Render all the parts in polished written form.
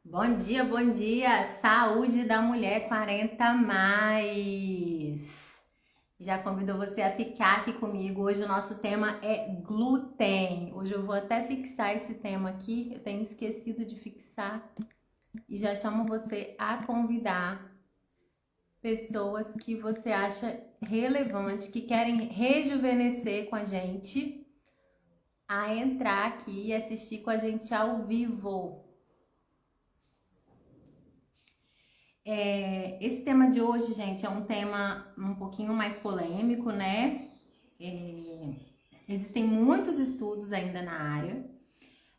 Bom dia! Saúde da mulher 40 mais. Já convidou você a ficar aqui comigo. Hoje o nosso tema é glúten. Hoje eu vou até fixar esse tema aqui. Eu tenho esquecido de fixar e já chamo você a convidar pessoas que você acha relevante, que querem rejuvenescer com a gente, a entrar aqui e assistir com a gente ao vivo. Esse tema de hoje, gente, é um tema um pouquinho mais polêmico, né? Existem muitos estudos ainda na área,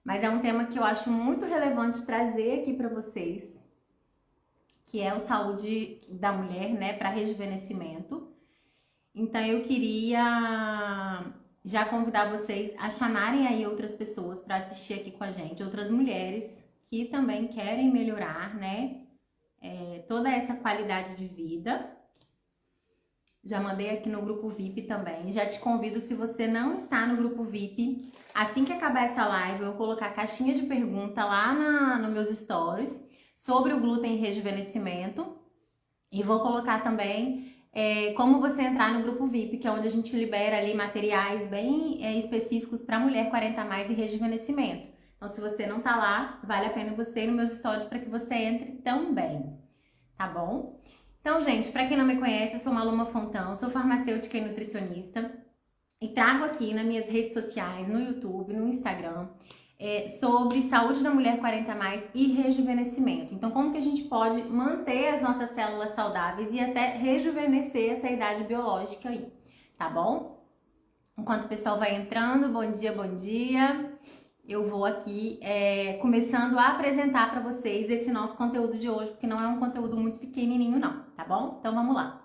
mas é um tema que eu acho muito relevante trazer aqui para vocês, que é o saúde da mulher, né, para rejuvenescimento. Então eu queria já convidar vocês a chamarem aí outras pessoas para assistir aqui com a gente, outras mulheres que também querem melhorar, né? Toda essa qualidade de vida. Já mandei aqui no grupo VIP também. Já te convido, se você não está no grupo VIP, assim que acabar essa live, eu vou colocar caixinha de pergunta lá nos meus stories sobre o glúten e rejuvenescimento. E vou colocar também como você entrar no grupo VIP, que é onde a gente libera ali materiais bem específicos para mulher 40 mais e rejuvenescimento. Então, se você não tá lá, vale a pena você ir nos meus stories para que você entre também, tá bom? Então, gente, para quem não me conhece, eu sou Maluma Fontão, sou farmacêutica e nutricionista e trago aqui nas minhas redes sociais, no YouTube, no Instagram, sobre saúde da mulher 40 mais e rejuvenescimento. Então, como que a gente pode manter as nossas células saudáveis e até rejuvenescer essa idade biológica aí, tá bom? Enquanto o pessoal vai entrando, bom dia, bom dia. Eu vou aqui começando a apresentar para vocês esse nosso conteúdo de hoje, porque não é um conteúdo muito pequenininho não, tá bom? Então vamos lá.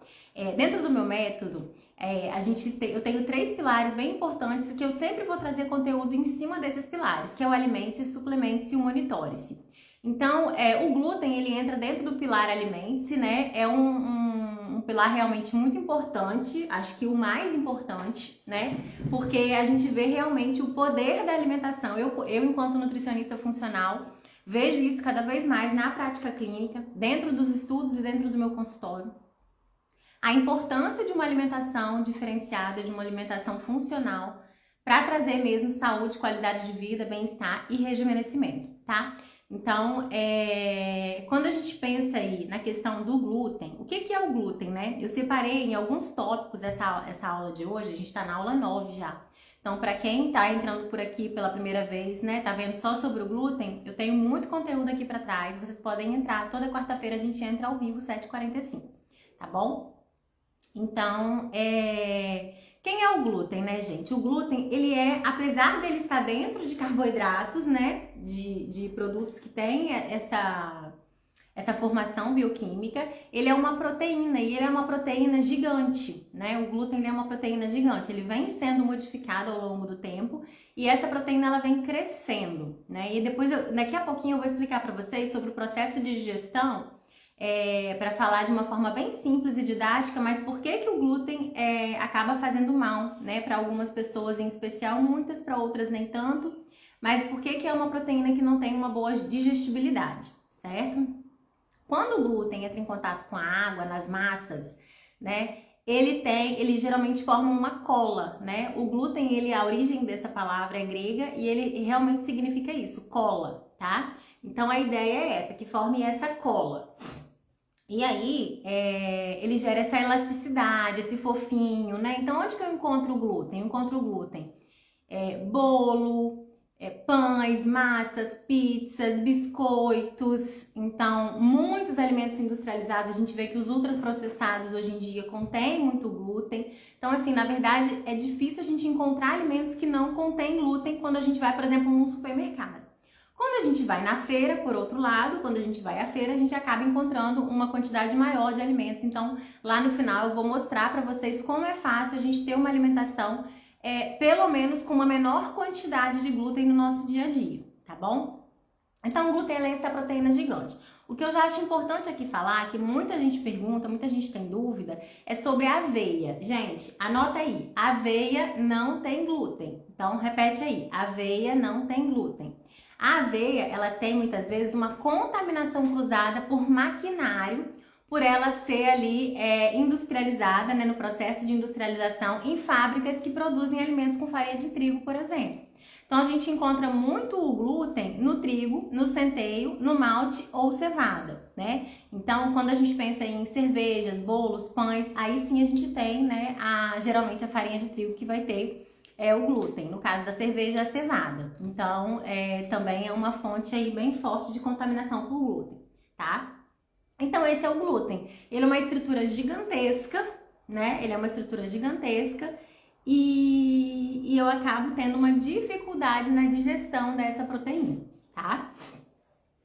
Dentro do meu método, eu tenho 3 pilares bem importantes que eu sempre vou trazer conteúdo em cima desses pilares, que é o alimente-se, suplemente-se e o monitore-se. Então, o glúten, ele entra dentro do pilar alimente-se, né? É um pilar realmente muito importante, acho que o mais importante, né? Porque a gente vê realmente o poder da alimentação. Eu enquanto nutricionista funcional, vejo isso cada vez mais na prática clínica, dentro dos estudos e dentro do meu consultório. A importância de uma alimentação diferenciada, de uma alimentação funcional, para trazer mesmo saúde, qualidade de vida, bem-estar e rejuvenescimento, tá? Então, quando a gente pensa aí na questão do glúten, o que é o glúten, né? Eu separei em alguns tópicos essa aula de hoje, a gente tá na aula 9 já. Então, para quem tá entrando por aqui pela primeira vez, né, tá vendo só sobre o glúten, eu tenho muito conteúdo aqui para trás, vocês podem entrar, toda quarta-feira a gente entra ao vivo, 7h45, tá bom? Então, quem é o glúten, né, gente? O glúten, ele apesar dele estar dentro de carboidratos, né, de produtos que têm essa formação bioquímica, ele é uma proteína e ele é uma proteína gigante, né? O glúten ele é uma proteína gigante, ele vem sendo modificado ao longo do tempo e essa proteína ela vem crescendo, né? E depois, daqui a pouquinho eu vou explicar para vocês sobre o processo de digestão, para falar de uma forma bem simples e didática, mas por que o glúten acaba fazendo mal, né? Para algumas pessoas em especial, muitas, para outras nem tanto, mas por que é uma proteína que não tem uma boa digestibilidade, certo? Quando o glúten entra em contato com a água, nas massas, né? Ele geralmente forma uma cola, né? O glúten, a origem dessa palavra é grega e ele realmente significa isso, cola, tá? Então a ideia é essa, que forme essa cola. E aí, ele gera essa elasticidade, esse fofinho, né? Então, onde que eu encontro o glúten? Eu encontro o glúten bolo, pães, massas, pizzas, biscoitos. Então, muitos alimentos industrializados, a gente vê que os ultraprocessados hoje em dia contêm muito glúten. Então, assim, na verdade, é difícil a gente encontrar alimentos que não contêm glúten quando a gente vai, por exemplo, num supermercado. Quando a gente vai na feira, por outro lado, quando a gente vai à feira, a gente acaba encontrando uma quantidade maior de alimentos. Então, lá no final eu vou mostrar para vocês como é fácil a gente ter uma alimentação, pelo menos com uma menor quantidade de glúten no nosso dia a dia, tá bom? Então, o glúten é essa proteína gigante. O que eu já acho importante aqui falar, que muita gente pergunta, muita gente tem dúvida, é sobre a aveia. Gente, anota aí, aveia não tem glúten. Então, repete aí, aveia não tem glúten. A aveia, ela tem muitas vezes uma contaminação cruzada por maquinário, por ela ser ali industrializada, né, no processo de industrialização em fábricas que produzem alimentos com farinha de trigo, por exemplo. Então a gente encontra muito o glúten no trigo, no centeio, no malte ou cevada, né? Então quando a gente pensa em cervejas, bolos, pães, aí sim a gente tem, né, geralmente a farinha de trigo que vai ter o glúten, no caso da cerveja, a cevada. Então também é uma fonte aí bem forte de contaminação por glúten, tá? Então esse é o glúten. Ele é uma estrutura gigantesca, né? Ele é uma estrutura gigantesca e eu acabo tendo uma dificuldade na digestão dessa proteína, tá?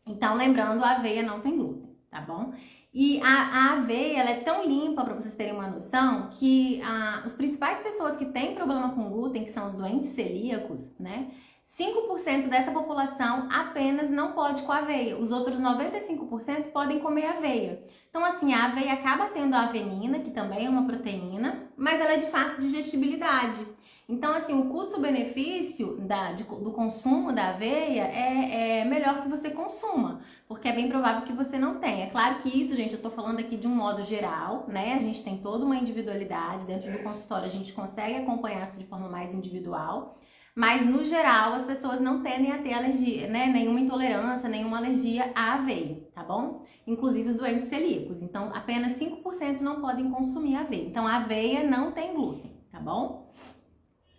Então, lembrando, a aveia não tem glúten, tá bom? E a aveia, ela é tão limpa, para vocês terem uma noção, que as principais pessoas que têm problema com glúten, que são os doentes celíacos, né? 5% dessa população apenas não pode com aveia. Os outros 95% podem comer aveia. Então, assim, a aveia acaba tendo a avenina, que também é uma proteína, mas ela é de fácil digestibilidade. Então, assim, o custo-benefício do consumo da aveia é melhor que você consuma, porque é bem provável que você não tenha. É claro que isso, gente, eu tô falando aqui de um modo geral, né? A gente tem toda uma individualidade, dentro do consultório a gente consegue acompanhar isso de forma mais individual, mas no geral as pessoas não tendem a ter alergia, né? Nenhuma intolerância, nenhuma alergia à aveia, tá bom? Inclusive os doentes celíacos. Então, apenas 5% não podem consumir aveia. Então, a aveia não tem glúten, tá bom?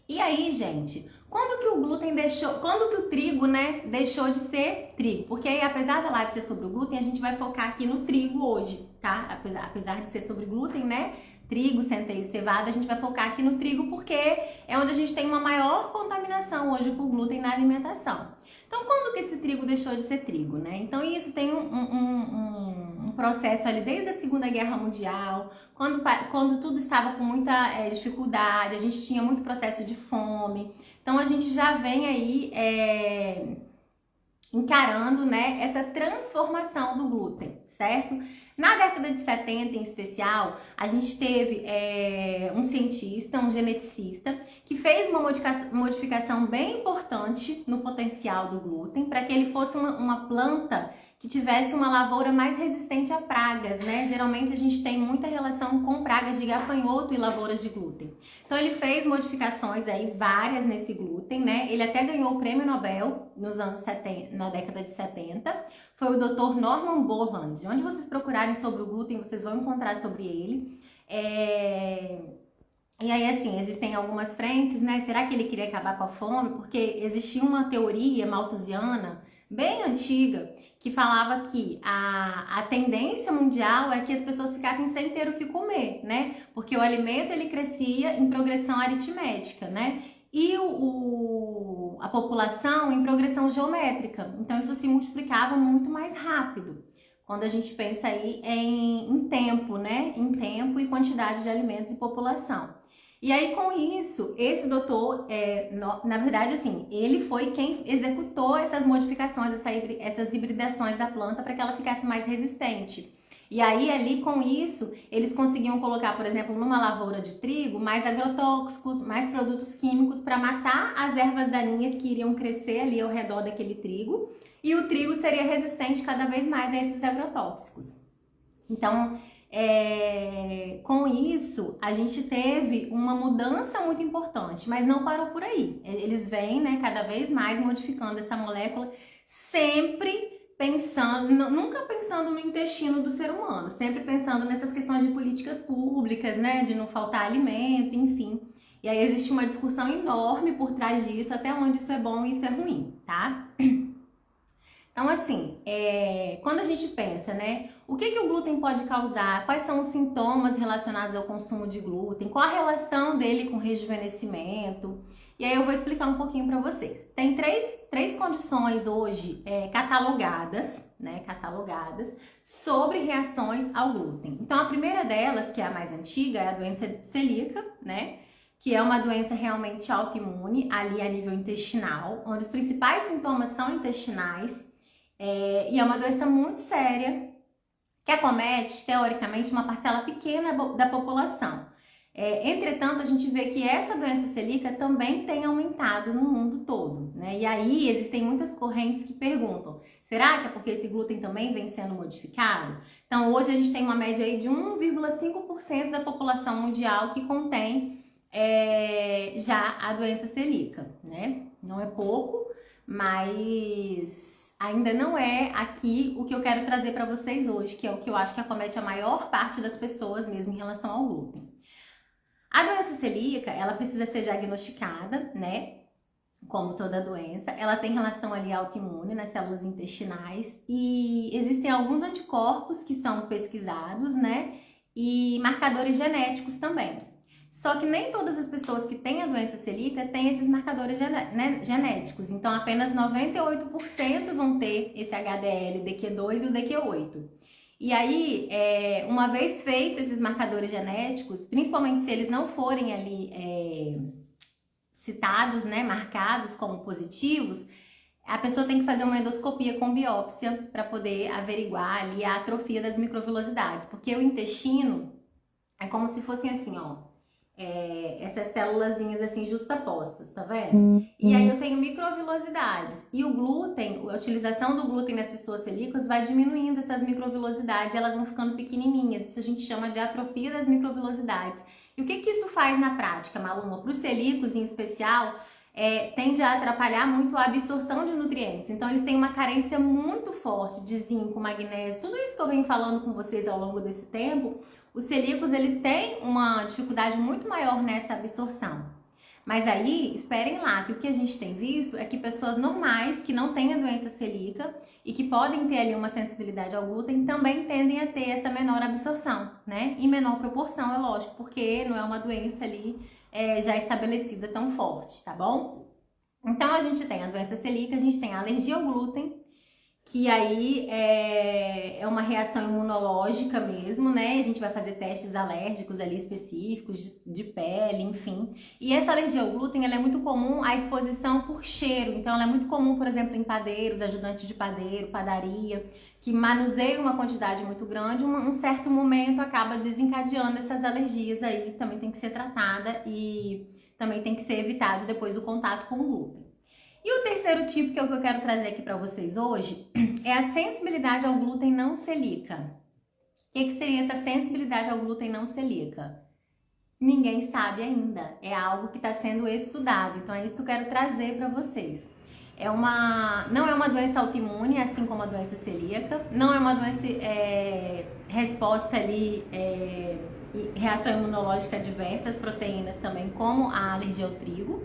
E aí, gente, quando que o glúten quando que o trigo, né, deixou de ser trigo? Porque aí, apesar da live ser sobre o glúten, a gente vai focar aqui no trigo hoje, tá? Apesar de ser sobre glúten, né, trigo, centeio, cevada, a gente vai focar aqui no trigo porque é onde a gente tem uma maior contaminação hoje por glúten na alimentação. Então, quando que esse trigo deixou de ser trigo, né? Então, isso tem um processo ali desde a Segunda Guerra Mundial, quando tudo estava com muita dificuldade, a gente tinha muito processo de fome. Então, a gente já vem aí encarando, né, essa transformação do glúten, certo? Na década de 70, em especial, a gente teve um cientista, um geneticista, que fez uma modificação bem importante no potencial do glúten para que ele fosse uma planta que tivesse uma lavoura mais resistente a pragas, né? Geralmente a gente tem muita relação com pragas de gafanhoto e lavouras de glúten. Então ele fez modificações aí, várias nesse glúten, né? Ele até ganhou o prêmio Nobel nos anos 70, na década de 70. Foi o Dr. Norman Borlaug. Onde vocês procurarem sobre o glúten, vocês vão encontrar sobre ele. E aí, assim, existem algumas frentes, né? Será que ele queria acabar com a fome? Porque existia uma teoria malthusiana bem antiga que falava que a tendência mundial é que as pessoas ficassem sem ter o que comer, né? Porque o alimento, ele crescia em progressão aritmética, né? E a população em progressão geométrica. Então, isso se multiplicava muito mais rápido. Quando a gente pensa aí em tempo, né? Em tempo e quantidade de alimentos e população. E aí, com isso, esse doutor, na verdade, assim, ele foi quem executou essas modificações, essas hibridações da planta para que ela ficasse mais resistente. E aí, ali, com isso, eles conseguiam colocar, por exemplo, numa lavoura de trigo, mais agrotóxicos, mais produtos químicos para matar as ervas daninhas que iriam crescer ali ao redor daquele trigo. E o trigo seria resistente cada vez mais a esses agrotóxicos. Então, com isso, a gente teve uma mudança muito importante, mas não parou por aí. Eles vêm, né, cada vez mais modificando essa molécula, sempre pensando, nunca pensando no intestino do ser humano, sempre pensando nessas questões de políticas públicas, né, de não faltar alimento, enfim. E aí existe uma discussão enorme por trás disso, até onde isso é bom e isso é ruim, tá? Então, assim, quando a gente pensa, né, o que o glúten pode causar, quais são os sintomas relacionados ao consumo de glúten, qual a relação dele com rejuvenescimento, e aí eu vou explicar um pouquinho para vocês. Tem três condições hoje catalogadas, né, sobre reações ao glúten. Então, a primeira delas, que é a mais antiga, é a doença celíaca, né, que é uma doença realmente autoimune, ali a nível intestinal, onde os principais sintomas são intestinais, e é uma doença muito séria, que acomete, teoricamente, uma parcela pequena da população. Entretanto, a gente vê que essa doença celíaca também tem aumentado no mundo todo, né? E aí existem muitas correntes que perguntam, será que é porque esse glúten também vem sendo modificado? Então, hoje a gente tem uma média aí de 1,5% da população mundial que contém já a doença celíaca, né? Não é pouco, mas ainda não é aqui o que eu quero trazer para vocês hoje, que é o que eu acho que acomete a maior parte das pessoas mesmo em relação ao glúten. A doença celíaca, ela precisa ser diagnosticada, né? Como toda doença, ela tem relação ali autoimune nas células intestinais e existem alguns anticorpos que são pesquisados, né? E marcadores genéticos também. Só que nem todas as pessoas que têm a doença celíaca têm esses marcadores genéticos. Então, apenas 98% vão ter esse HDL, DQ2 e o DQ8. E aí, uma vez feitos esses marcadores genéticos, principalmente se eles não forem ali citados, né, marcados como positivos, a pessoa tem que fazer uma endoscopia com biópsia para poder averiguar ali a atrofia das microvilosidades, porque o intestino é como se fossem assim, ó, essas célulazinhas assim justapostas, tá vendo? E aí eu tenho microvilosidades. E o glúten, a utilização do glúten nas pessoas celíacas vai diminuindo essas microvilosidades e elas vão ficando pequenininhas. Isso a gente chama de atrofia das microvilosidades. E o que isso faz na prática, Maluma? Para os celíacos em especial, tende a atrapalhar muito a absorção de nutrientes. Então eles têm uma carência muito forte de zinco, magnésio, tudo isso que eu venho falando com vocês ao longo desse tempo. Os celíacos, eles têm uma dificuldade muito maior nessa absorção. Mas aí, esperem lá, que o que a gente tem visto é que pessoas normais, que não têm a doença celíaca e que podem ter ali uma sensibilidade ao glúten, também tendem a ter essa menor absorção, né? Em menor proporção, é lógico, porque não é uma doença ali já estabelecida tão forte, tá bom? Então, a gente tem a doença celíaca, a gente tem a alergia ao glúten, que aí é uma reação imunológica mesmo, né? A gente vai fazer testes alérgicos ali específicos, de pele, enfim. E essa alergia ao glúten, ela é muito comum a exposição por cheiro. Então, ela é muito comum, por exemplo, em padeiros, ajudantes de padeiro, padaria, que manuseiam uma quantidade muito grande, um certo momento acaba desencadeando essas alergias aí, também tem que ser tratada e também tem que ser evitado depois o contato com o glúten. E o terceiro tipo, que é o que eu quero trazer aqui para vocês hoje, é a sensibilidade ao glúten não celíaca. O que seria essa sensibilidade ao glúten não celíaca? Ninguém sabe ainda, é algo que está sendo estudado, então é isso que eu quero trazer para vocês. Não é uma doença autoimune, assim como a doença celíaca, não é uma doença resposta ali, reação imunológica adversa às proteínas também, como a alergia ao trigo.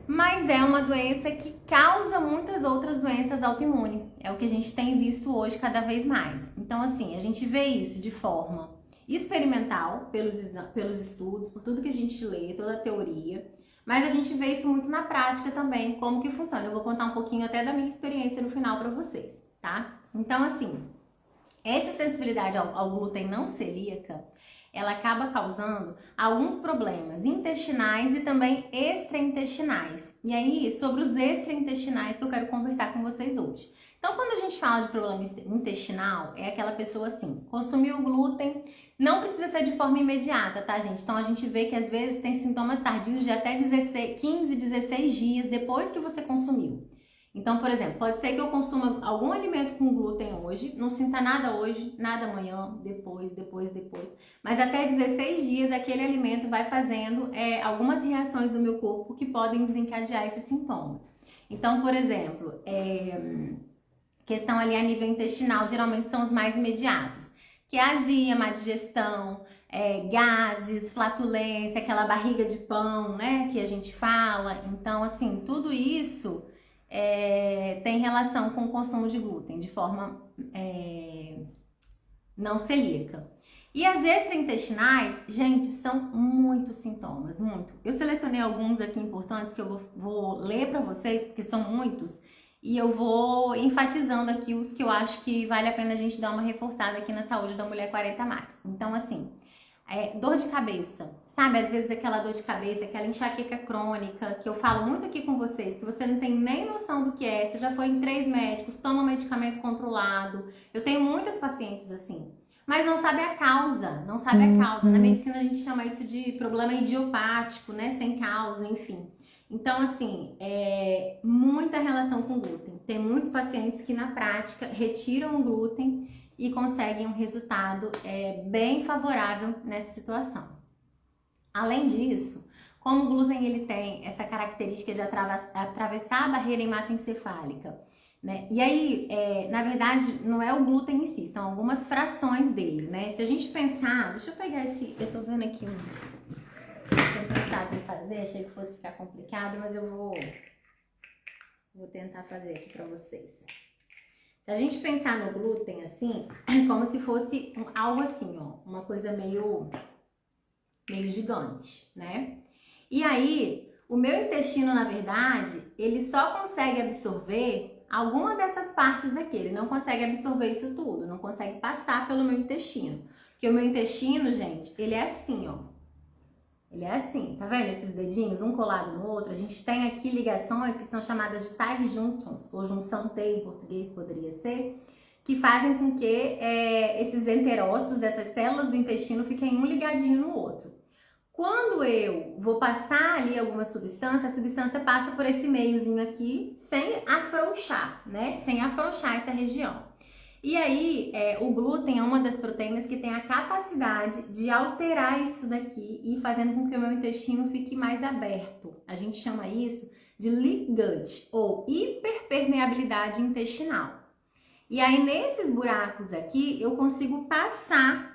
Mas é uma doença que causa muitas outras doenças autoimunes. É o que a gente tem visto hoje cada vez mais. Então, assim, a gente vê isso de forma experimental, pelos estudos, por tudo que a gente lê, toda a teoria. Mas a gente vê isso muito na prática também, como que funciona. Eu vou contar um pouquinho até da minha experiência no final para vocês, tá? Então, assim, essa sensibilidade ao glúten não celíaca, ela acaba causando alguns problemas intestinais e também extraintestinais. E aí, sobre os extraintestinais que eu quero conversar com vocês hoje. Então, quando a gente fala de problema intestinal, é aquela pessoa assim, consumiu o glúten, não precisa ser de forma imediata, tá, gente? Então, a gente vê que às vezes tem sintomas tardios de até 15, 16 dias depois que você consumiu. Então, por exemplo, pode ser que eu consuma algum alimento com glúten hoje, não sinta nada hoje, nada amanhã, depois. Mas até 16 dias aquele alimento vai fazendo algumas reações do meu corpo que podem desencadear esses sintomas. Então, por exemplo, questão ali a nível intestinal, geralmente são os mais imediatos, que é azia, má digestão, gases, flatulência, aquela barriga de pão, né, que a gente fala. Então, assim, tudo isso tem relação com o consumo de glúten de forma não celíaca. E as extraintestinais, gente, são muitos sintomas, muito. Eu selecionei alguns aqui importantes que eu vou ler para vocês, porque são muitos, e eu vou enfatizando aqui os que eu acho que vale a pena a gente dar uma reforçada aqui na saúde da mulher 40+. Então, assim, dor de cabeça, sabe? Às vezes aquela dor de cabeça, aquela enxaqueca crônica, que eu falo muito aqui com vocês, que você não tem nem noção do que você já foi em 3 médicos, toma medicamento controlado. Eu tenho muitas pacientes assim. mas não sabe a causa, não sabe a causa. Na medicina a gente chama isso de problema idiopático, né? Sem causa, enfim. Então, assim, muita relação com glúten. Tem muitos pacientes que na prática retiram o glúten e conseguem um resultado bem favorável nessa situação. Além disso, como o glúten ele tem essa característica de atravessar a barreira hematoencefálica, né? E aí, na verdade, não é o glúten em si, são algumas frações dele, né? Se a gente pensar, deixa eu pegar esse, eu tô vendo aqui tinha pensado em fazer, achei que fosse ficar complicado, mas eu vou tentar fazer aqui pra vocês. Se a gente pensar no glúten assim, é como se fosse algo assim, ó, uma coisa meio gigante, né? E aí, o meu intestino, na verdade, ele só consegue absorver alguma dessas partes daqui. Ele não consegue absorver isso tudo, não consegue passar pelo meu intestino. Porque o meu intestino, gente, ele é assim, ó. Ele é assim, tá vendo esses dedinhos, um colado no outro? A gente tem aqui ligações que são chamadas de tie junctions, ou junção T em português poderia ser, que fazem com que esses enterócitos, essas células do intestino, fiquem um ligadinho no outro. Quando eu vou passar ali alguma substância, a substância passa por esse meiozinho aqui, sem afrouxar, né? Sem afrouxar essa região. E aí, o glúten é uma das proteínas que tem a capacidade de alterar isso daqui e fazendo com que o meu intestino fique mais aberto. A gente chama isso de leak gut, ou hiperpermeabilidade intestinal. E aí, nesses buracos aqui, eu consigo passar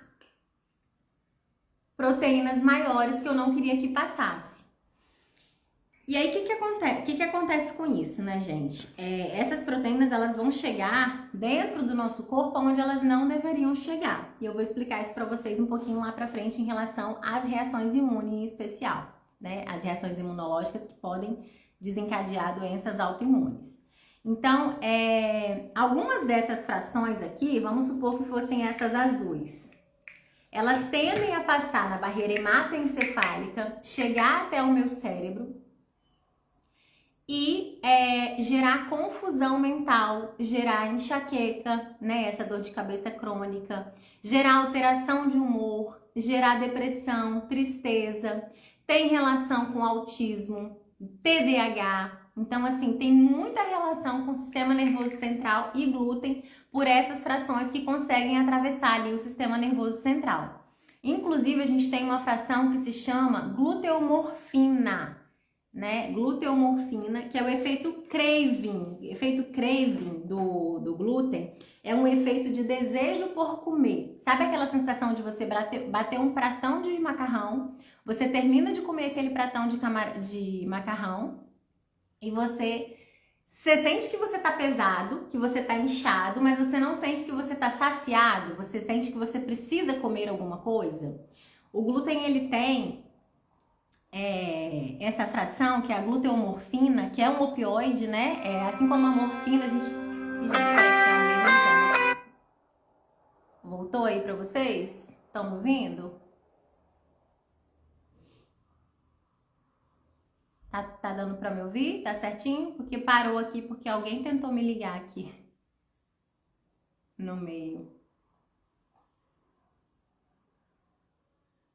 proteínas maiores que eu não queria que passasse. E aí, o que acontece com isso, né, gente? Essas proteínas, elas vão chegar dentro do nosso corpo onde elas não deveriam chegar. E eu vou explicar isso pra vocês um pouquinho lá pra frente em relação às reações imunes em especial, né? As reações imunológicas que podem desencadear doenças autoimunes. Então, algumas dessas frações aqui, vamos supor que fossem essas azuis. Elas tendem a passar na barreira hematoencefálica, chegar até o meu cérebro e gerar confusão mental, gerar enxaqueca, né, essa dor de cabeça crônica, gerar alteração de humor, gerar depressão, tristeza, tem relação com autismo, TDAH. Então, assim, tem muita relação com o sistema nervoso central e glúten por essas frações que conseguem atravessar ali o sistema nervoso central. Inclusive, a gente tem uma fração que se chama gluteomorfina, né? Gluteomorfina, que é o efeito craving. Efeito craving do glúten é um efeito de desejo por comer. Sabe aquela sensação de você bater um pratão de macarrão, você termina de comer aquele pratão de macarrão e você sente que você tá pesado, que você tá inchado, mas você não sente que você tá saciado, você sente que você precisa comer alguma coisa. O glúten, ele tem essa fração, que é a gluteomorfina, que é um opioide, né? Assim como a morfina, a gente... Ih, gente, voltou aí pra vocês? Estão me ouvindo? Tá dando pra me ouvir? Tá certinho? Porque parou aqui, porque alguém tentou me ligar aqui no meio.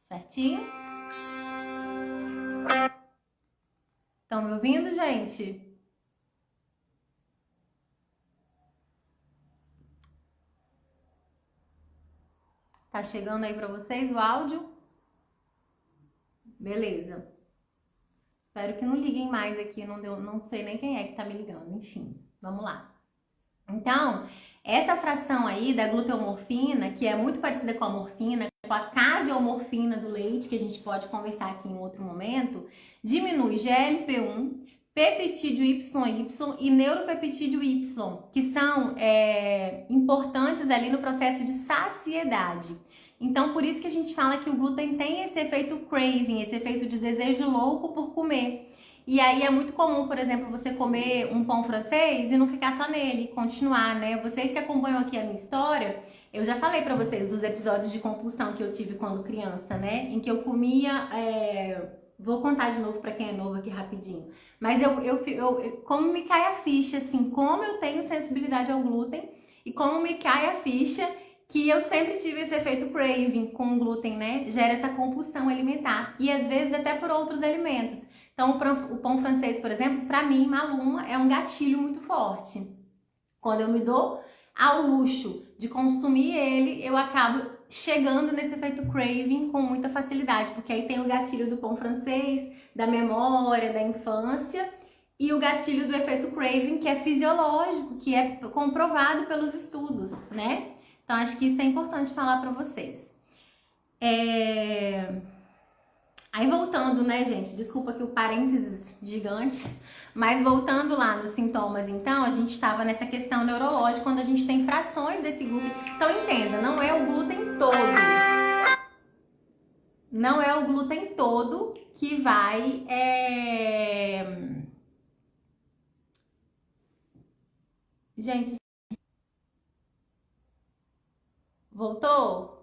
Certinho? Estão me ouvindo, gente? Tá chegando aí pra vocês o áudio? Beleza. Espero que não liguem mais aqui, não sei nem quem é que tá me ligando, enfim, vamos lá. Então, essa fração aí da gluteomorfina, que é muito parecida com a morfina, com a caseomorfina do leite, que a gente pode conversar aqui em outro momento, diminui GLP-1, peptídeo YY e neuropeptídeo Y, que são importantes ali no processo de saciedade. Então, por isso que a gente fala que o glúten tem esse efeito craving, esse efeito de desejo louco por comer. E aí é muito comum, por exemplo, você comer um pão francês e não ficar só nele, continuar, né? Vocês que acompanham aqui a minha história, eu já falei pra vocês dos episódios de compulsão que eu tive quando criança, né? Em que eu comia... Vou contar de novo pra quem é novo aqui rapidinho. Mas como me cai a ficha, assim, como eu tenho sensibilidade ao glúten e como me cai a ficha que eu sempre tive esse efeito craving com o glúten, né? Gera essa compulsão alimentar e às vezes até por outros alimentos. Então, o pão francês, por exemplo, para mim, Maluma, é um gatilho muito forte. Quando eu me dou ao luxo de consumir ele, eu acabo chegando nesse efeito craving com muita facilidade, porque aí tem o gatilho do pão francês, da memória, da infância, e o gatilho do efeito craving, que é fisiológico, que é comprovado pelos estudos, né? Então, acho que isso é importante falar para vocês. Aí voltando, né, gente? Desculpa que o parênteses gigante, mas voltando lá nos sintomas, então, a gente estava nessa questão neurológica, quando a gente tem frações desse glúten. Então, entenda, não é o glúten todo. Não é o glúten todo que vai... Gente, voltou?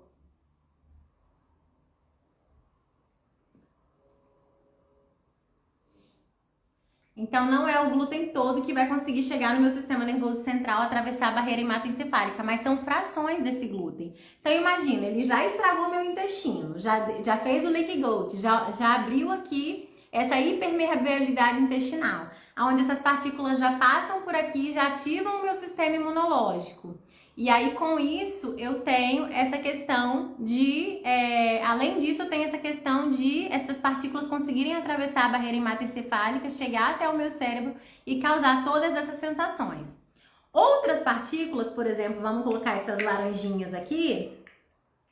Então, não é o glúten todo que vai conseguir chegar no meu sistema nervoso central, atravessar a barreira hematoencefálica, mas são frações desse glúten. Então, imagina, ele já estragou meu intestino, já fez o leaky gut, já abriu aqui essa hipermeabilidade intestinal, onde essas partículas já passam por aqui, já ativam o meu sistema imunológico. E aí, com isso, eu tenho essa questão de... além disso, eu tenho essa questão de essas partículas conseguirem atravessar a barreira hematoencefálica, chegar até o meu cérebro e causar todas essas sensações. Outras partículas, por exemplo, vamos colocar essas laranjinhas aqui,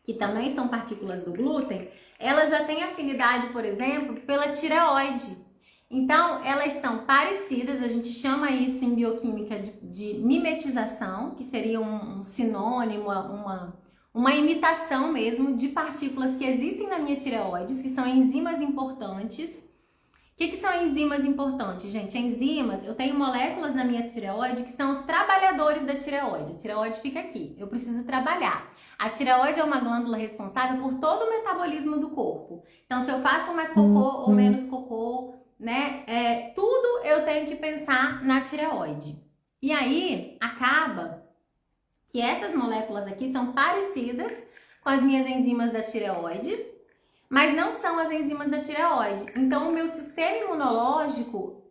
que também são partículas do glúten, elas já têm afinidade, por exemplo, pela tireoide. Então, elas são parecidas, a gente chama isso em bioquímica de mimetização, que seria um sinônimo, uma imitação mesmo de partículas que existem na minha tireoide, que são enzimas importantes. O que são enzimas importantes, gente? Enzimas, eu tenho moléculas na minha tireoide que são os trabalhadores da tireoide. A tireoide fica aqui, eu preciso trabalhar. A tireoide é uma glândula responsável por todo o metabolismo do corpo. Então, se eu faço mais cocô ou menos cocô, né? Tudo eu tenho que pensar na tireoide. E aí, acaba que essas moléculas aqui são parecidas com as minhas enzimas da tireoide, mas não são as enzimas da tireoide. Então, o meu sistema imunológico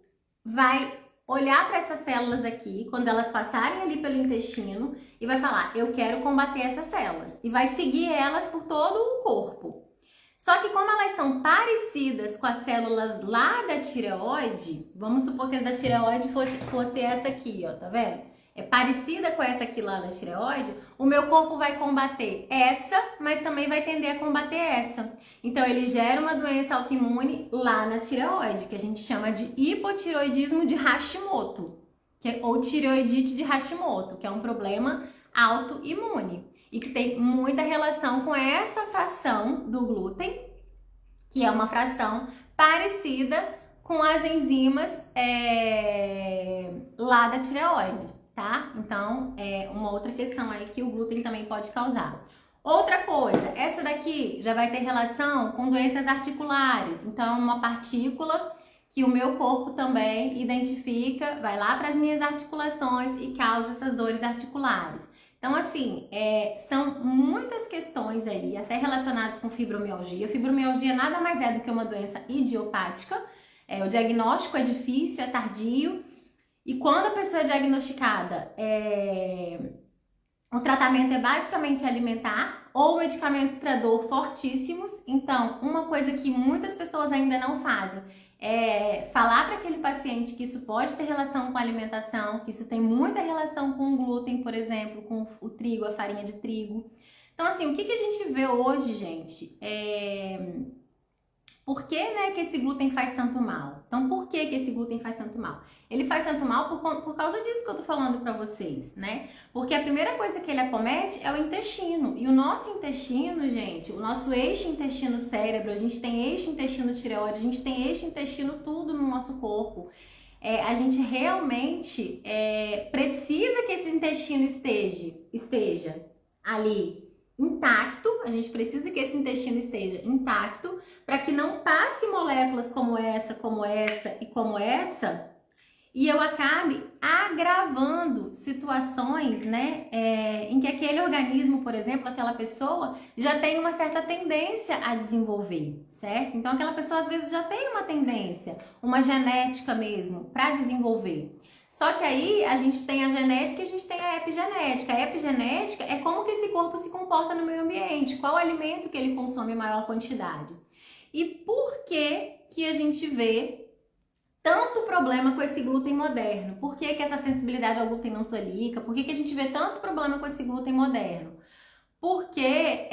vai olhar para essas células aqui, quando elas passarem ali pelo intestino, e vai falar, eu quero combater essas células. E vai seguir elas por todo o corpo. Só que como elas são parecidas com as células lá da tireoide, vamos supor que as da tireoide fosse essa aqui, ó, tá vendo? É parecida com essa aqui lá da tireoide, o meu corpo vai combater essa, mas também vai tender a combater essa. Então, ele gera uma doença autoimune lá na tireoide, que a gente chama de hipotireoidismo de Hashimoto, ou tireoidite de Hashimoto, que é um problema autoimune. E que tem muita relação com essa fração do glúten, que é uma fração parecida com as enzimas lá da tireoide, tá? Então, é uma outra questão aí que o glúten também pode causar. Outra coisa, essa daqui já vai ter relação com doenças articulares. Então, é uma partícula que o meu corpo também identifica, vai lá para as minhas articulações e causa essas dores articulares. Então, assim, são muitas questões aí, até relacionadas com fibromialgia. Fibromialgia nada mais é do que uma doença idiopática. O diagnóstico é difícil, é tardio. E quando a pessoa é diagnosticada, o tratamento é basicamente alimentar ou medicamentos para dor fortíssimos. Então, uma coisa que muitas pessoas ainda não fazem é falar para aquele paciente que isso pode ter relação com a alimentação, que isso tem muita relação com o glúten, por exemplo, com o trigo, a farinha de trigo. Então, assim, o que a gente vê hoje, gente, por que, né, que esse glúten faz tanto mal? Então, por que esse glúten faz tanto mal? Ele faz tanto mal por causa disso que eu tô falando pra vocês, né? Porque a primeira coisa que ele acomete é o intestino. E o nosso intestino, gente, o nosso eixo intestino-cérebro, a gente tem eixo intestino-tireoide, a gente tem eixo intestino tudo no nosso corpo. A gente realmente precisa que esse intestino esteja ali intacto, a gente precisa que esse intestino esteja intacto para que não passe moléculas como essa e como essa e eu acabe agravando situações, né, em que aquele organismo, por exemplo, aquela pessoa já tem uma certa tendência a desenvolver, certo? Então aquela pessoa às vezes já tem uma tendência, uma genética mesmo, para desenvolver. Só que aí a gente tem a genética e a gente tem a epigenética. A epigenética é como que esse corpo se comporta no meio ambiente, qual alimento que ele consome em maior quantidade. E por que a gente vê tanto problema com esse glúten moderno? Por que essa sensibilidade ao glúten não celíaca? Por que a gente vê tanto problema com esse glúten moderno? Porque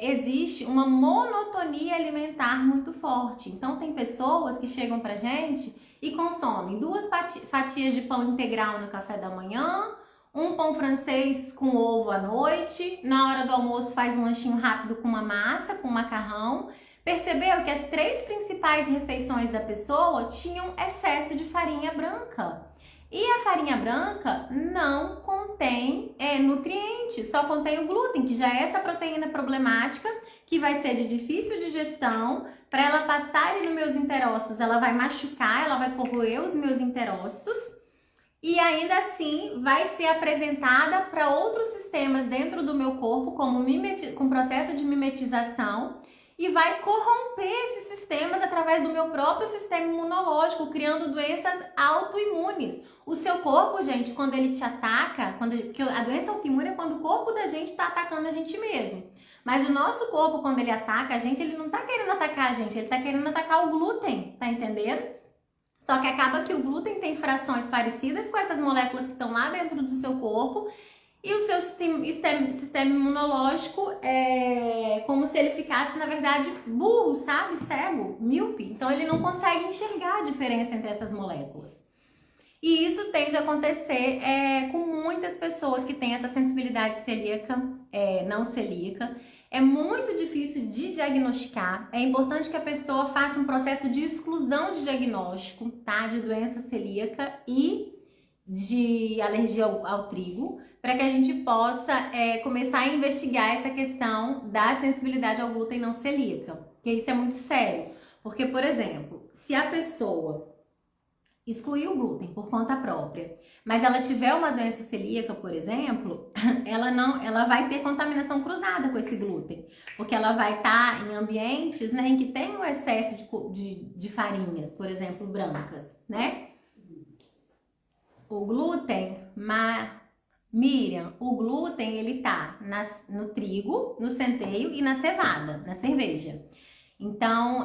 existe uma monotonia alimentar muito forte. Então tem pessoas que chegam pra gente e consomem 2 fatias de pão integral no café da manhã, um pão francês com ovo à noite, na hora do almoço faz um lanchinho rápido com uma massa, com macarrão. Percebeu que as 3 principais refeições da pessoa tinham excesso de farinha branca. E a farinha branca não contém nutrientes, só contém o glúten, que já é essa proteína problemática, que vai ser de difícil digestão. Para ela passar ali nos meus enterócitos, ela vai machucar, ela vai corroer os meus enterócitos. E ainda assim vai ser apresentada para outros sistemas dentro do meu corpo, como com processo de mimetização, e vai corromper esses sistemas através do meu próprio sistema imunológico, criando doenças autoimunes. O seu corpo, gente, quando ele te ataca, porque a doença autoimune é quando o corpo da gente está atacando a gente mesmo. Mas o nosso corpo, quando ele ataca a gente, ele não está querendo atacar a gente, ele está querendo atacar o glúten, tá entendendo? Só que acaba que o glúten tem frações parecidas com essas moléculas que estão lá dentro do seu corpo, e o seu sistema imunológico é como se ele ficasse, na verdade, burro, sabe? Cego, míope. Então ele não consegue enxergar a diferença entre essas moléculas. E isso tende a acontecer com muitas pessoas que têm essa sensibilidade celíaca, não celíaca. É muito difícil de diagnosticar. É importante que a pessoa faça um processo de exclusão de diagnóstico, tá? De doença celíaca e de alergia ao trigo, para que a gente possa começar a investigar essa questão da sensibilidade ao glúten não celíaca, porque isso é muito sério. Porque, por exemplo, se a pessoa excluir o glúten por conta própria, mas ela tiver uma doença celíaca, por exemplo, ela vai ter contaminação cruzada com esse glúten, porque ela vai estar em ambientes, né, em que tem um excesso de farinhas, por exemplo, brancas, né? O glúten, Miriam, o glúten ele tá no trigo, no centeio e na cevada, na cerveja. Então,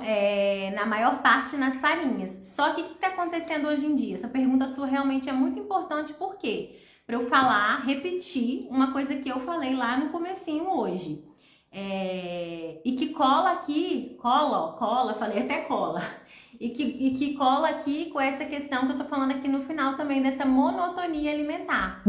na maior parte nas farinhas. Só que o que está acontecendo hoje em dia? Essa pergunta sua realmente é muito importante, por quê? Para eu repetir uma coisa que eu falei lá no comecinho hoje. E que cola aqui, falei até cola. E que cola aqui com essa questão que eu tô falando aqui no final também, dessa monotonia alimentar.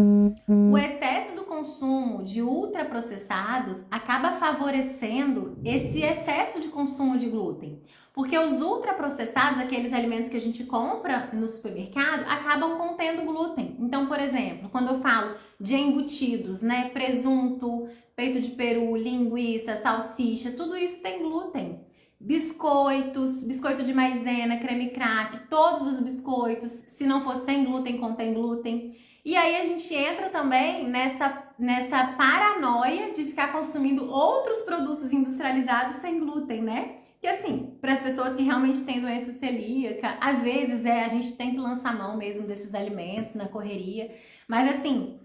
O excesso do consumo de ultraprocessados acaba favorecendo esse excesso de consumo de glúten. Porque os ultraprocessados, aqueles alimentos que a gente compra no supermercado, acabam contendo glúten. Então, por exemplo, quando eu falo de embutidos, né, presunto, peito de peru, linguiça, salsicha, tudo isso tem glúten. Biscoito de maisena, creme crack, todos os biscoitos, se não for sem glúten, contém glúten. E aí a gente entra também nessa paranoia de ficar consumindo outros produtos industrializados sem glúten, né? Que assim, para as pessoas que realmente têm doença celíaca, às vezes a gente tem que lançar mão mesmo desses alimentos na correria. Mas assim,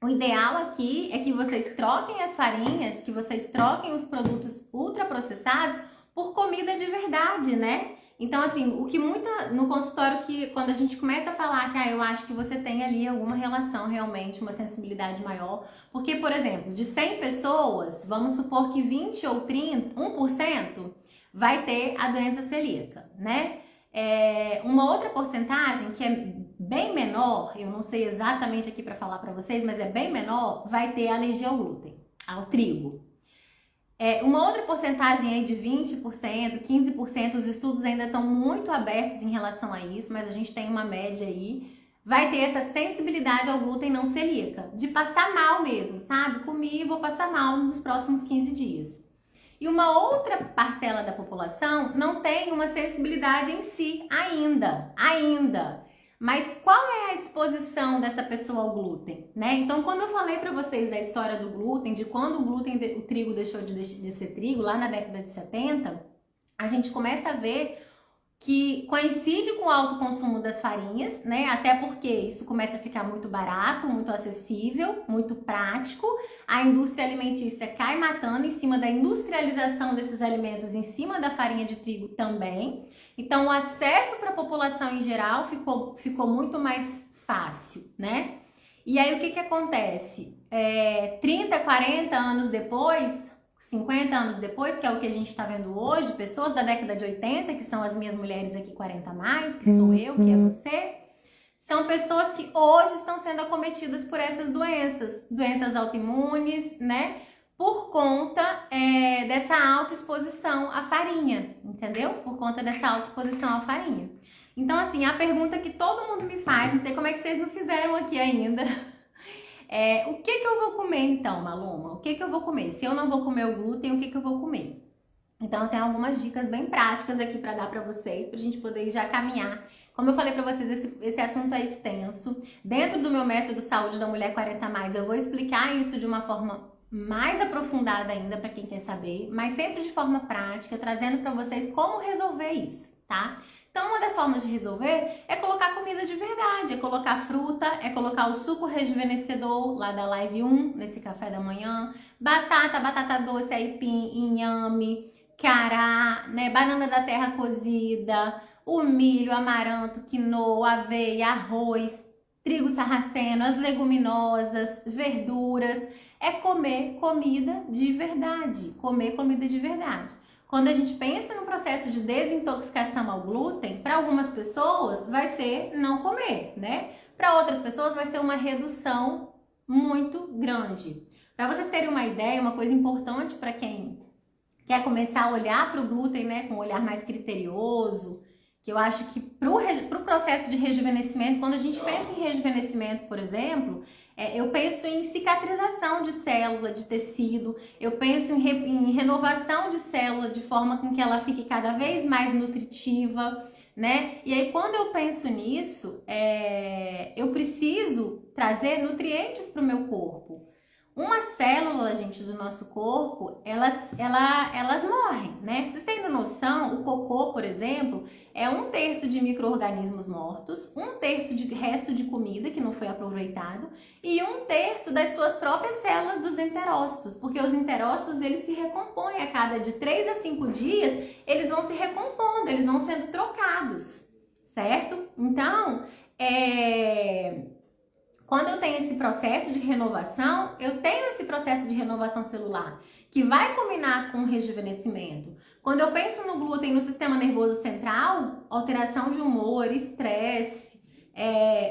o ideal aqui é que vocês troquem as farinhas, que vocês troquem os produtos ultraprocessados por comida de verdade, né? Então, assim, o que no consultório, que quando a gente começa a falar que eu acho que você tem ali alguma relação realmente, uma sensibilidade maior, porque, por exemplo, de 100 pessoas, vamos supor que 20 ou 30, 1% vai ter a doença celíaca, né? Uma outra porcentagem que é bem menor, eu não sei exatamente aqui para falar para vocês, mas é bem menor, vai ter alergia ao glúten, ao trigo. Uma outra porcentagem aí de 20%, 15%, os estudos ainda estão muito abertos em relação a isso, mas a gente tem uma média aí, vai ter essa sensibilidade ao glúten não celíaca, de passar mal mesmo, sabe? Comi e vou passar mal nos próximos 15 dias. E uma outra parcela da população não tem uma sensibilidade em si ainda. Mas qual é a exposição dessa pessoa ao glúten, né? Então, quando eu falei para vocês da história do glúten, de quando o trigo deixou de ser trigo, lá na década de 70, a gente começa a ver que coincide com o alto consumo das farinhas, né? Até porque isso começa a ficar muito barato, muito acessível, muito prático. A indústria alimentícia cai matando em cima da industrialização desses alimentos, em cima da farinha de trigo também. Então, o acesso para a população em geral ficou muito mais fácil, né? E aí, o que acontece? 30, 40 anos depois, 50 anos depois, que é o que a gente está vendo hoje, pessoas da década de 80, que são as minhas mulheres aqui 40 a mais, que sou eu, que é você, são pessoas que hoje estão sendo acometidas por essas doenças autoimunes, né? Por conta dessa alta exposição à farinha, entendeu? Por conta dessa alta exposição à farinha. Então, assim, a pergunta que todo mundo me faz, não sei como é que vocês não fizeram aqui ainda, o que eu vou comer então, Maloma? O que eu vou comer? Se eu não vou comer o glúten, o que eu vou comer? Então, tem algumas dicas bem práticas aqui para dar para vocês, pra gente poder já caminhar. Como eu falei para vocês, esse assunto é extenso. Dentro do meu método Saúde da Mulher 40+, eu vou explicar isso de uma forma mais aprofundada ainda para quem quer saber, mas sempre de forma prática, trazendo para vocês como resolver isso, tá? Então, uma das formas de resolver é colocar comida de verdade, é colocar fruta, é colocar o suco rejuvenescedor lá da live 1, nesse café da manhã, batata doce, aipim, inhame, cará, né, banana da terra cozida, o milho, amaranto, quinoa, aveia, arroz, trigo sarraceno, as leguminosas, verduras, é comer comida de verdade, comer comida de verdade. Quando a gente pensa no processo de desintoxicação ao glúten, para algumas pessoas vai ser não comer, né? Para outras pessoas vai ser uma redução muito grande. Para vocês terem uma ideia, uma coisa importante para quem quer começar a olhar para o glúten, né, com um olhar mais criterioso, que eu acho que para o processo de rejuvenescimento, quando a gente pensa em rejuvenescimento, por exemplo, eu penso em cicatrização de célula, de tecido, eu penso em renovação de célula de forma com que ela fique cada vez mais nutritiva, né? E aí, quando eu penso nisso, eu preciso trazer nutrientes para o meu corpo. Uma célula, gente, do nosso corpo, elas morrem, né? Vocês têm noção, o cocô, por exemplo, é 1/3 de micro-organismos mortos, 1/3 de resto de comida que não foi aproveitado e 1/3 das suas próprias células dos enterócitos, porque os enterócitos, eles se recompõem a cada de 3 a 5 dias, eles vão se recompondo, eles vão sendo trocados, certo? Então, quando eu tenho esse processo de renovação, eu tenho esse processo de renovação celular, que vai combinar com o rejuvenescimento. Quando eu penso no glúten no sistema nervoso central, alteração de humor, estresse,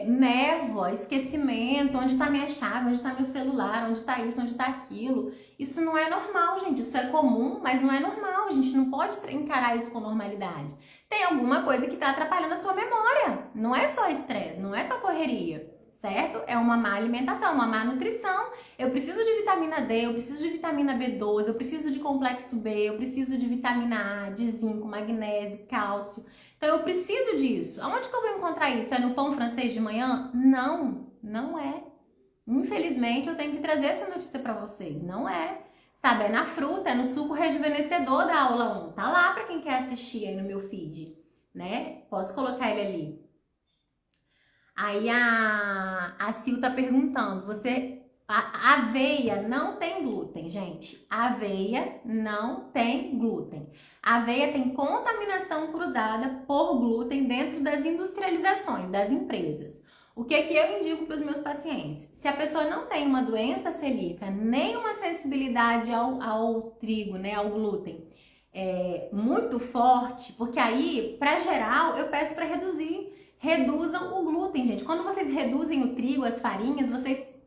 névoa, esquecimento, onde está minha chave, onde está meu celular, onde está isso, onde está aquilo. Isso não é normal, gente. Isso é comum, mas não é normal. A gente não pode encarar isso com normalidade. Tem alguma coisa que está atrapalhando a sua memória. Não é só estresse, não é só correria. Certo? É uma má alimentação, uma má nutrição. Eu preciso de vitamina D, eu preciso de vitamina B12, eu preciso de complexo B, eu preciso de vitamina A, de zinco, magnésio, cálcio. Então eu preciso disso. Aonde que eu vou encontrar isso? É no pão francês de manhã? Não, não é. Infelizmente eu tenho que trazer essa notícia para vocês. Não é. Sabe, é na fruta, é no suco rejuvenescedor da aula 1. Tá lá para quem quer assistir aí no meu feed, né? Posso colocar ele ali. Aí a Sil tá perguntando, a aveia não tem glúten, gente. A aveia não tem glúten. A aveia tem contaminação cruzada por glúten dentro das industrializações, das empresas. O que eu indico para os meus pacientes? Se a pessoa não tem uma doença celíaca, nem uma sensibilidade ao trigo, né, ao glúten, muito forte, porque aí, para geral, eu peço para reduzam o glúten, gente. Quando vocês reduzem o trigo, as farinhas,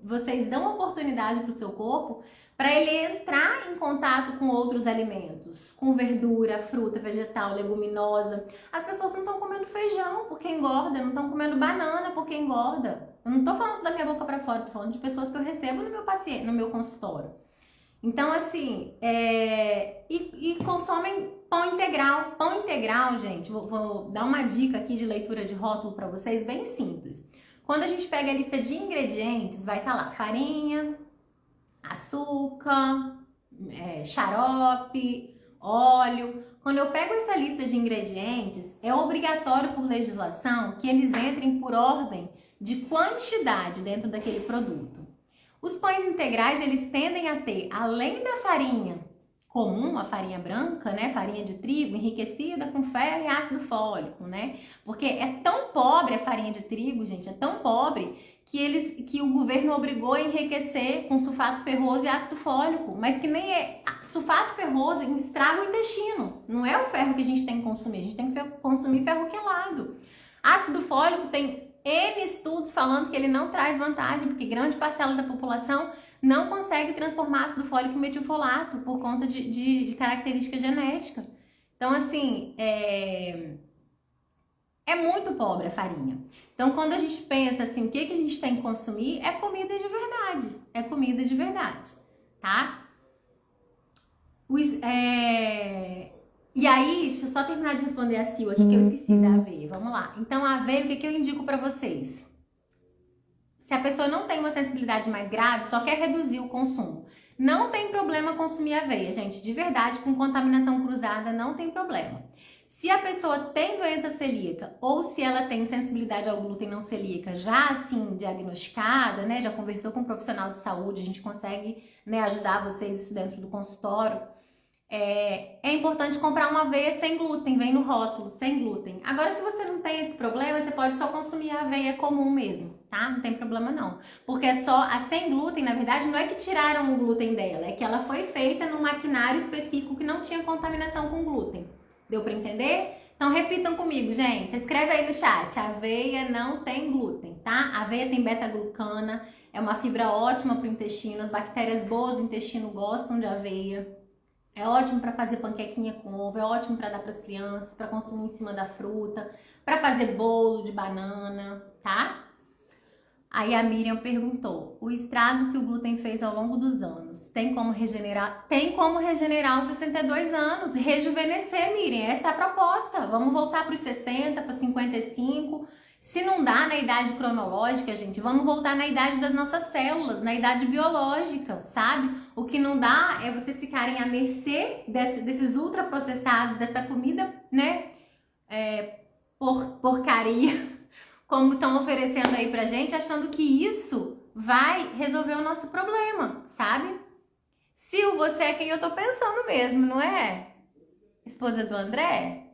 vocês dão oportunidade para o seu corpo para ele entrar em contato com outros alimentos, com verdura, fruta, vegetal, leguminosa. As pessoas não estão comendo feijão porque engorda, não estão comendo banana porque engorda. Eu não estou falando isso da minha boca para fora, estou falando de pessoas que eu recebo no meu consultório. Então, assim, e consomem pão integral. Pão integral, gente, vou dar uma dica aqui de leitura de rótulo para vocês, bem simples. Quando a gente pega a lista de ingredientes, vai estar lá farinha, açúcar, xarope, óleo. Quando eu pego essa lista de ingredientes, é obrigatório por legislação que eles entrem por ordem de quantidade dentro daquele produto. Os pães integrais, eles tendem a ter, além da farinha comum, a farinha branca, né, farinha de trigo enriquecida com ferro e ácido fólico, né? Porque é tão pobre a farinha de trigo, gente, é tão pobre que o governo obrigou a enriquecer com sulfato ferroso e ácido fólico, mas que nem sulfato ferroso estraga o intestino. Não é o ferro que a gente tem que consumir, a gente tem que consumir ferro quelado. Ácido fólico tem N estudos falando que ele não traz vantagem, porque grande parcela da população não consegue transformar ácido fólico em metilfolato por conta de característica genética. Então, assim, é muito pobre a farinha. Então, quando a gente pensa assim, o que a gente tem que consumir, é comida de verdade. É comida de verdade, tá? E aí, deixa eu só terminar de responder a Sil aqui, que eu esqueci da aveia. Vamos lá. Então, a aveia, o que eu indico pra vocês? Se a pessoa não tem uma sensibilidade mais grave, só quer reduzir o consumo. Não tem problema consumir aveia, gente. De verdade, com contaminação cruzada, não tem problema. Se a pessoa tem doença celíaca ou se ela tem sensibilidade ao glúten não celíaca já assim diagnosticada, né, já conversou com um profissional de saúde, a gente consegue, né, ajudar vocês isso dentro do consultório, é importante comprar uma aveia sem glúten, vem no rótulo, sem glúten. Agora, se você não tem esse problema, você pode só consumir a aveia comum mesmo, tá? Não tem problema não. Porque só a sem glúten, na verdade, não é que tiraram o glúten dela, é que ela foi feita num maquinário específico que não tinha contaminação com glúten. Deu pra entender? Então repitam comigo, gente. Escreve aí no chat. Aveia não tem glúten, tá? Aveia tem beta-glucana, é uma fibra ótima pro intestino. As bactérias boas do intestino gostam de aveia. É ótimo para fazer panquequinha com ovo, é ótimo para dar para as crianças, para consumir em cima da fruta, para fazer bolo de banana, tá? Aí a Miriam perguntou: o estrago que o glúten fez ao longo dos anos, tem como regenerar? Tem como regenerar aos 62 anos, rejuvenescer, Miriam, essa é a proposta. Vamos voltar para os 60, para 55. Se não dá na idade cronológica, gente, vamos voltar na idade das nossas células, na idade biológica, sabe? O que não dá é vocês ficarem à mercê desses ultraprocessados, dessa comida, né, porcaria, como estão oferecendo aí pra gente, achando que isso vai resolver o nosso problema, sabe? Sil, você é quem eu tô pensando mesmo, não é? Esposa do André?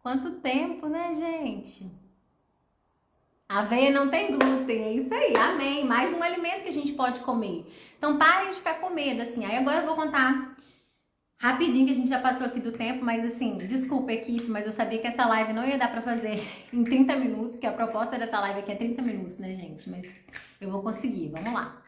Quanto tempo, né, gente? Aveia não tem glúten, é isso aí, amém. Mais um alimento que a gente pode comer. Então parem de ficar com medo, assim. Aí agora eu vou contar rapidinho, que a gente já passou aqui do tempo, mas assim, desculpa equipe, mas eu sabia que essa live não ia dar pra fazer em 30 minutos, porque a proposta dessa live aqui é 30 minutos, né, gente? Mas eu vou conseguir, vamos lá.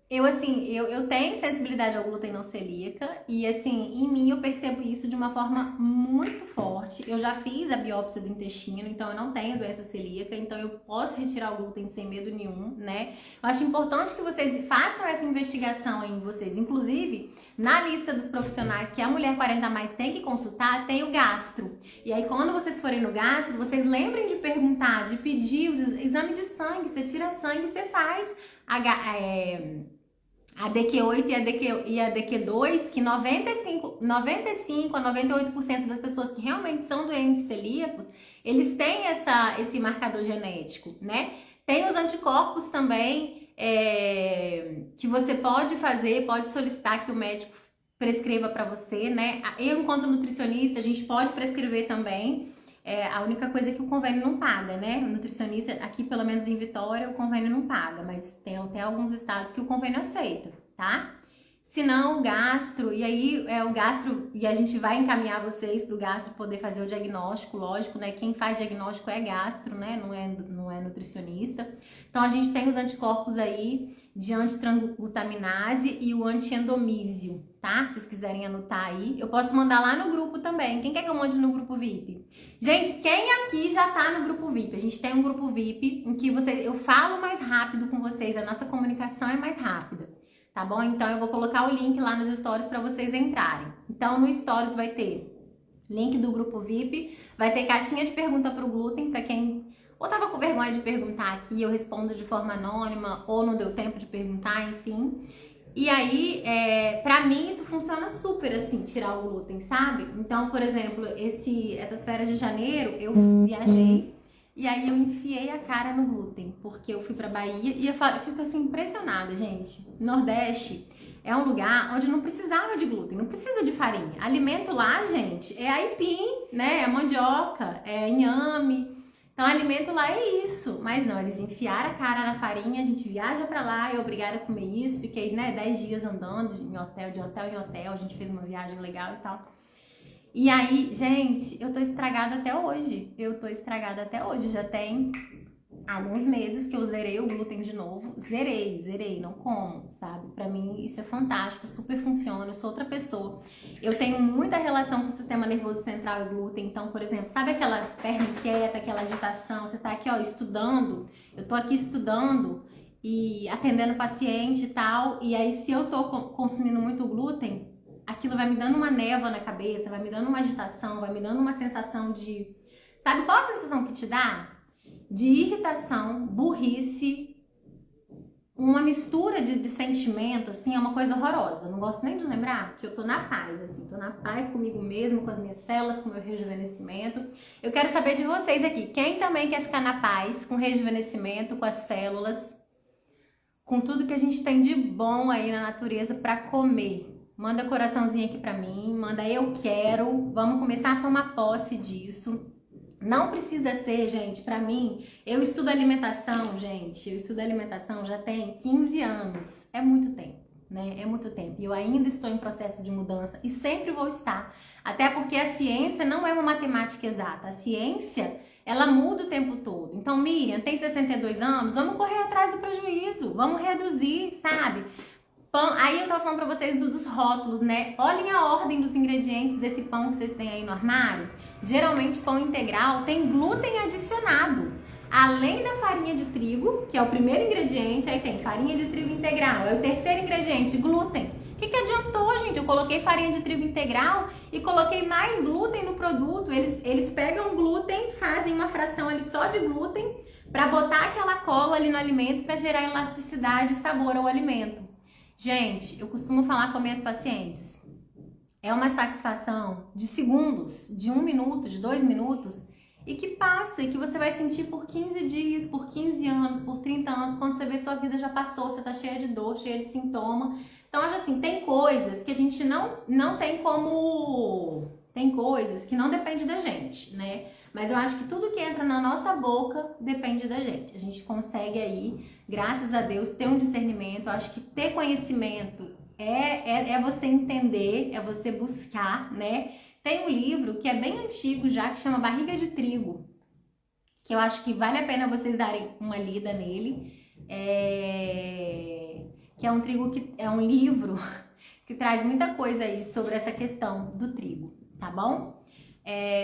Eu tenho sensibilidade ao glúten não celíaca e, assim, em mim eu percebo isso de uma forma muito forte. Eu já fiz a biópsia do intestino, então eu não tenho doença celíaca, então eu posso retirar o glúten sem medo nenhum, né? Eu acho importante que vocês façam essa investigação aí em vocês. Inclusive, na lista dos profissionais que a Mulher 40+ tem que consultar, tem o gastro. E aí, quando vocês forem no gastro, vocês lembrem de perguntar, de pedir os exames de sangue. Você tira sangue, você faz a DQ8 e a DQ2, que 95 a 98% das pessoas que realmente são doentes celíacos, eles têm esse marcador genético, né? Tem os anticorpos também, que você pode fazer, pode solicitar que o médico prescreva para você, né? Eu, enquanto nutricionista, a gente pode prescrever também. A única coisa é que o convênio não paga, né? O nutricionista, aqui pelo menos em Vitória, o convênio não paga, mas tem alguns estados que o convênio aceita, tá? Se não, o gastro, e aí o gastro, e a gente vai encaminhar vocês para o gastro poder fazer o diagnóstico, lógico, né? Quem faz diagnóstico é gastro, né? Não é nutricionista. Então a gente tem os anticorpos aí de antitrangutaminase e o antiendomísio, tá? Se vocês quiserem anotar aí, eu posso mandar lá no grupo também. Quem quer que eu mande no grupo VIP? Gente, quem aqui já tá no grupo VIP? A gente tem um grupo VIP em que eu falo mais rápido com vocês, a nossa comunicação é mais rápida, tá bom? Então eu vou colocar o link lá nos stories para vocês entrarem. Então no stories vai ter link do grupo VIP, vai ter caixinha de pergunta pro glúten, para quem ou tava com vergonha de perguntar aqui, eu respondo de forma anônima, ou não deu tempo de perguntar, enfim. E aí, pra mim, isso funciona super, assim, tirar o glúten, sabe? Então, por exemplo, essas férias de janeiro, eu viajei e aí eu enfiei a cara no glúten, porque eu fui pra Bahia e eu fico, assim, impressionada, gente. Nordeste é um lugar onde não precisava de glúten, não precisa de farinha. Alimento lá, gente, é aipim, né? É mandioca, é inhame. Então, alimento lá é isso. Mas não, eles enfiaram a cara na farinha, a gente viaja pra lá, eu obrigada a comer isso. Fiquei, 10 dias andando de hotel em hotel, a gente fez uma viagem legal e tal. E aí, gente, eu tô estragada até hoje. Já tem alguns meses que eu zerei o glúten de novo. Zerei, não como, sabe? Pra mim isso é fantástico, super funciona, eu sou outra pessoa. Eu tenho muita relação com o sistema nervoso central e glúten. Então, por exemplo, sabe aquela perna inquieta, aquela agitação? Você tá aqui, ó, estudando. Eu tô aqui estudando e atendendo paciente e tal. E aí, se eu tô consumindo muito glúten, aquilo vai me dando uma névoa na cabeça, vai me dando uma agitação, vai me dando uma sensação de... Sabe qual a sensação que te dá? De irritação, burrice, uma mistura de sentimento, assim, é uma coisa horrorosa. Não gosto nem de lembrar que eu tô na paz, assim, tô na paz comigo mesmo, com as minhas células, com o meu rejuvenescimento. Eu quero saber de vocês aqui, quem também quer ficar na paz, com rejuvenescimento, com as células, com tudo que a gente tem de bom aí na natureza pra comer. Manda coraçãozinho aqui pra mim, manda eu quero, vamos começar a tomar posse disso. Não precisa ser, gente, pra mim, eu estudo alimentação, gente, já tem 15 anos, é muito tempo, né, é muito tempo, e eu ainda estou em processo de mudança e sempre vou estar, até porque a ciência não é uma matemática exata, a ciência, ela muda o tempo todo. Então, Miriam, tem 62 anos, vamos correr atrás do prejuízo, vamos reduzir, sabe? Pão, aí eu tava falando pra vocês dos rótulos, né? Olhem a ordem dos ingredientes desse pão que vocês têm aí no armário. Geralmente pão integral tem glúten adicionado. Além da farinha de trigo, que é o primeiro ingrediente, aí tem farinha de trigo integral. É o terceiro ingrediente, glúten. O que adiantou, gente? Eu coloquei farinha de trigo integral e coloquei mais glúten no produto. Eles pegam glúten, fazem uma fração ali só de glúten pra botar aquela cola ali no alimento pra gerar elasticidade e sabor ao alimento. Gente, eu costumo falar com minhas pacientes, é uma satisfação de segundos, de 1 minuto, de 2 minutos, e que passa, e que você vai sentir por 15 dias, por 15 anos, por 30 anos, quando você vê sua vida já passou, você tá cheia de dor, cheia de sintoma. Então, assim, tem coisas que a gente não tem como... Tem coisas que não dependem da gente, né? Mas eu acho que tudo que entra na nossa boca depende da gente. A gente consegue aí, graças a Deus, ter um discernimento. Eu acho que ter conhecimento é você entender, é você buscar, né? Tem um livro que é bem antigo já, que chama Barriga de Trigo, que eu acho que vale a pena vocês darem uma lida nele. Que é um livro que traz muita coisa aí sobre essa questão do trigo, tá bom?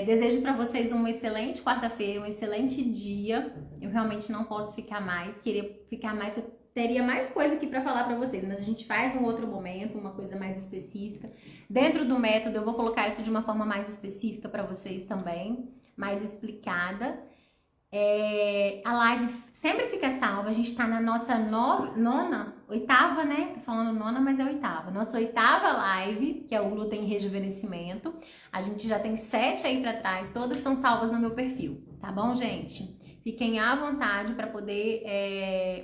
Desejo para vocês uma excelente quarta-feira, um excelente dia. Eu realmente não posso ficar mais, queria ficar mais, eu teria mais coisa aqui para falar para vocês, mas a gente faz um outro momento, uma coisa mais específica. Dentro do método eu vou colocar isso de uma forma mais específica para vocês também, mais explicada. A live sempre fica salva, a gente tá na nossa oitava, né? Tô falando nona, mas é oitava. Nossa oitava live, que é o glúten e rejuvenescimento. A gente já tem 7 aí pra trás, todas estão salvas no meu perfil, tá bom, gente? Fiquem à vontade para poder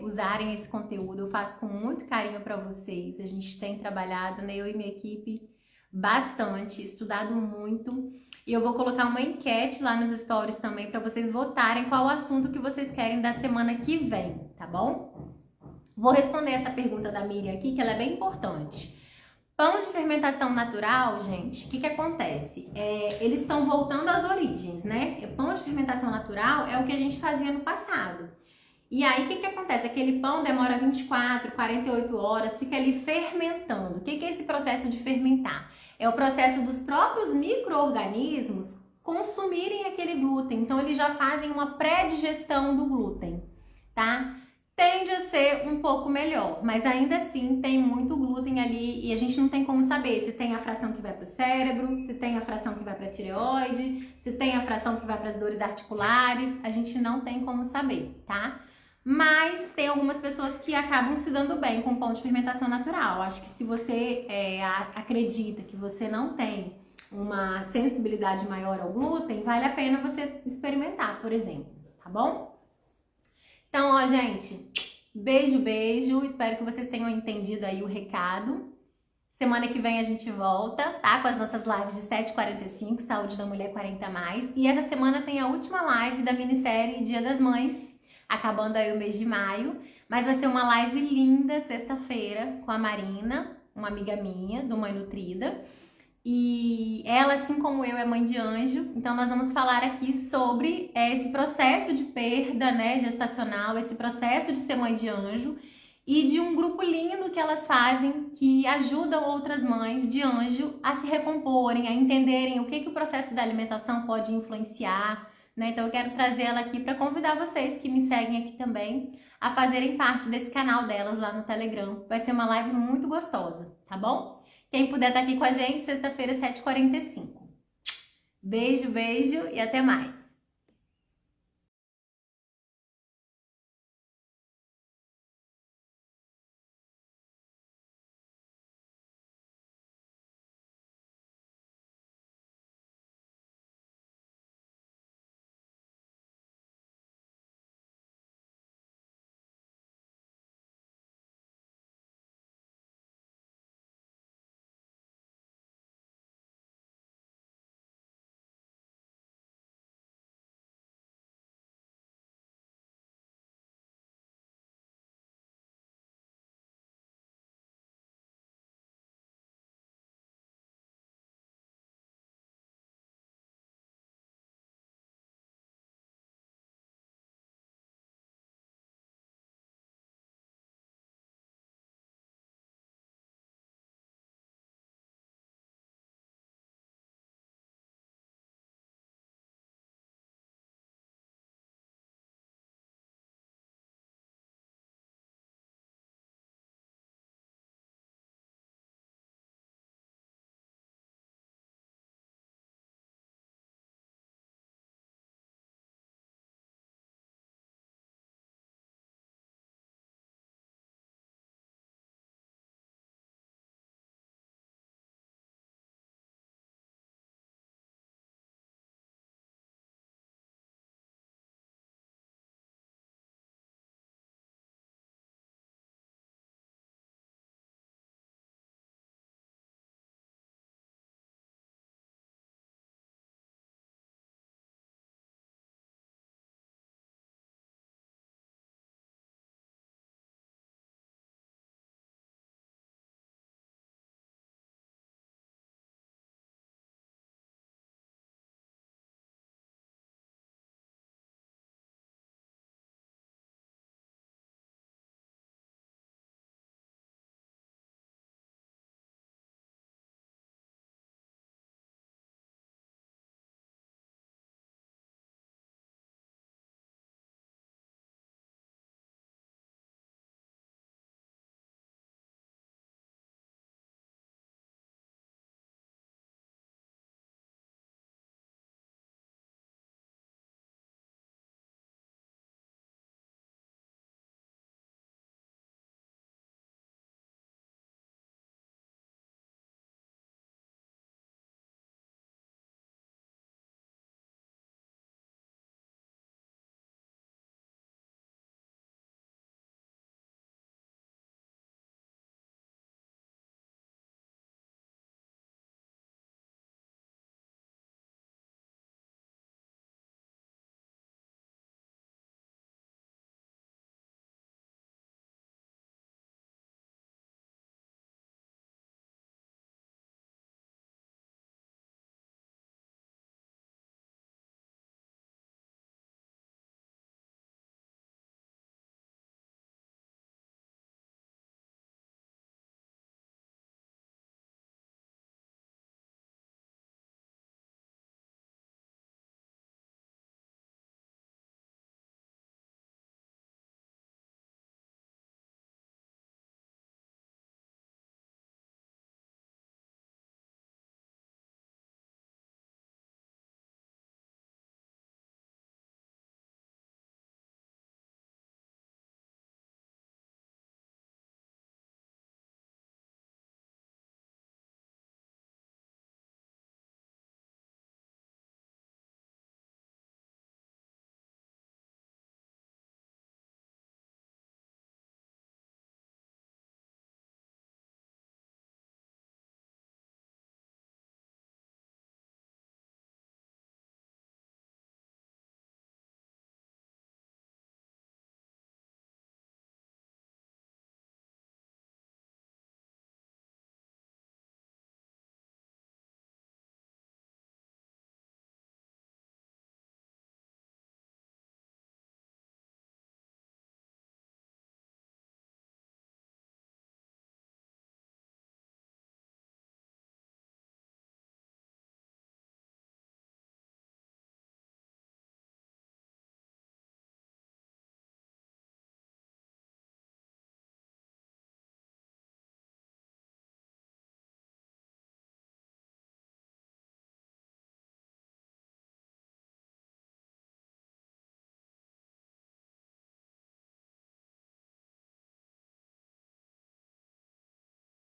usarem esse conteúdo, eu faço com muito carinho para vocês. A gente tem trabalhado, né? Eu e minha equipe, bastante, estudado muito. E eu vou colocar uma enquete lá nos stories também para vocês votarem qual o assunto que vocês querem da semana que vem, tá bom? Vou responder essa pergunta da Miriam aqui, que ela é bem importante. Pão de fermentação natural, gente, o que acontece? Eles estão voltando às origens, né? Pão de fermentação natural é o que a gente fazia no passado. E aí, o que acontece? Aquele pão demora 24, 48 horas, fica ali fermentando. O que é esse processo de fermentar? É o processo dos próprios micro-organismos consumirem aquele glúten. Então, eles já fazem uma pré-digestão do glúten, tá? Tende a ser um pouco melhor, mas ainda assim tem muito glúten ali e a gente não tem como saber se tem a fração que vai para o cérebro, se tem a fração que vai para a tireoide, se tem a fração que vai para as dores articulares, a gente não tem como saber, tá? Mas tem algumas pessoas que acabam se dando bem com pão de fermentação natural. Acho que se você acredita que você não tem uma sensibilidade maior ao glúten, vale a pena você experimentar, por exemplo, tá bom? Então, ó, gente, beijo, beijo. Espero que vocês tenham entendido aí o recado. Semana que vem a gente volta, tá? Com as nossas lives de 7h45, Saúde da Mulher 40+. E essa semana tem a última live da minissérie Dia das Mães, acabando aí o mês de maio. Mas vai ser uma live linda, sexta-feira, com a Marina, uma amiga minha, do Mãe Nutrida. E ela, assim como eu, é mãe de anjo, então nós vamos falar aqui sobre esse processo de perda, né, gestacional, esse processo de ser mãe de anjo e de um grupo lindo que elas fazem que ajudam outras mães de anjo a se recomporem, a entenderem o que o processo da alimentação pode influenciar, né? Então eu quero trazer ela aqui para convidar vocês que me seguem aqui também a fazerem parte desse canal delas lá no Telegram. Vai ser uma live muito gostosa, tá bom? Quem puder estar aqui com a gente, sexta-feira, 7h45. Beijo, beijo e até mais!